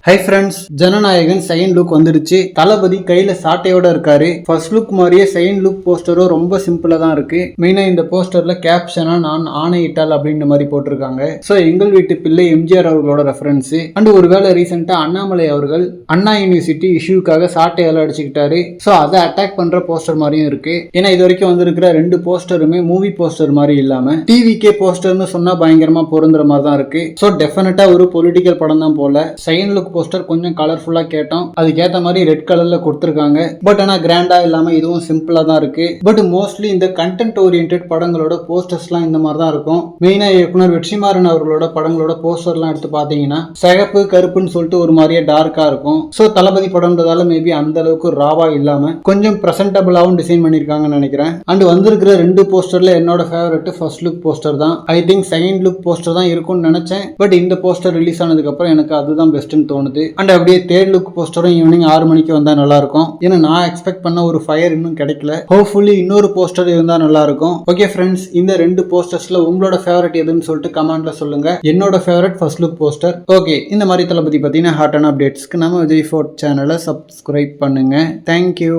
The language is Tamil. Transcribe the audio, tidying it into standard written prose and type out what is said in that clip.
High friends, Jananayagan second look வந்துடுச்சு. தளபதி கையில சாட்டையோட இருக்காரு. ஃபர்ஸ்ட் லுக் மாதிரியே செகண்ட் லுக் போஸ்டரும் ரொம்ப சிம்பிளா தான் இருக்கு. மெயினா இந்த போஸ்டர்ல கேப்ஷனா நான் ஆணையிட்டால் அப்படின்ற மாதிரி போட்டிருக்காங்க. ஸோ எங்கள் வீட்டு பிள்ளை எம்ஜிஆர் அவர்களோட ரெஃபரன்ஸ். அண்ட் ஒருவேளை ரீசெண்டா அண்ணாமலை அவர்கள் அண்ணா யூனிவர்சிட்டி இஷ்யூக்காக சாட்டையால அடிச்சுக்கிட்டாரு. ஸோ அதை அட்டாக் பண்ற போஸ்டர் மாதிரியும் இருக்கு. ஏன்னா இது வரைக்கும் வந்திருக்கிற ரெண்டு போஸ்டருமே மூவி போஸ்டர் மாதிரி இல்லாம டிவிக்கே போஸ்டர்னு சொன்னா பயங்கரமா பொருந்துற மாதிரி தான் இருக்கு. ஸோ டெஃபினட்டா ஒரு பொலிட்டிக்கல் படம் தான் போல. செகண்ட் லுக் போஸ்டர் கொஞ்சம் கலர்ஃபுல்லா கேட்டோம். அதுக்கேற்ற மாதிரி ரெட் கலர்ல கொடுத்துருக்காங்க. பட் ஆனா கிராண்டா இல்லாம இதுவும் சிம்பிளா தான் இருக்கு. பட் மோஸ்ட்லி இந்த கண்டென்ட் ஓரியன்டட் படங்களோட போஸ்டர்ஸ்லாம் இந்த மாதிரி தான் இருக்கும். மெயினா இயக்குனர் வெற்றிமாறன் அவர்களோட படங்களோட போஸ்டர்லாம் எடுத்து பாத்தீங்கன்னா சிகப்பு கருப்புன்னு சொல்லிட்டு ஒரு மாதிரியே டார்க்கா இருக்கும். ஸோ தளபதி படம்ன்றதால மேபி அந்த அளவுக்கு ராவா இல்லாம கொஞ்சம் பிரசன்டபிளாவும் டிசைன் பண்ணிருக்காங்கன்னு நினைக்கிறேன். அண்ட் வந்திருக்கிற ரெண்டு போஸ்டர்ல என்னோட ஃபேவரட் ஃபர்ஸ்ட் லுக் போஸ்டர் தான். I think second look poster தான் இருக்கும்னு நினைச்சேன். பட் இந்த போஸ்டர் ரிலீஸ் ஆனதுக்கு அப்புறம் எனக்கு அதுதான் பெஸ்ட்னு தோணுது. அண்ட் அப்படியே தேர்ட் லுக் போஸ்டரும் ஈவினிங் 6 மணிக்கு வந்தா நல்லா இருக்கும். ஏன்னா நான் எக்ஸ்பெக்ட் பண்ண ஒரு ஃபயர் இன்னும் கிடைக்கல. ஹோப்ஃபுல்லி இன்னொரு போஸ்டர் இருந்தா நல்லா இருக்கும். ஓகே ஃப்ரெண்ட்ஸ், இந்த ரெண்டு போஸ்டர்ஸ்ல உங்களோட ஃபேவரட் எதுன்னு சொல்லிட்டு கமெண்ட்ல சொல்லுங்க. என்னோட favourite first look poster. Okay, இந்த மாதிரி தளபதி பத்தின ஹாட்டான அப்டேட்ஸ்க்கு நம்ம விஜய் ஃபோர்ட் சேனலை சப்ஸ்கிரைப் பண்ணுங்க. தேங்க்யூ.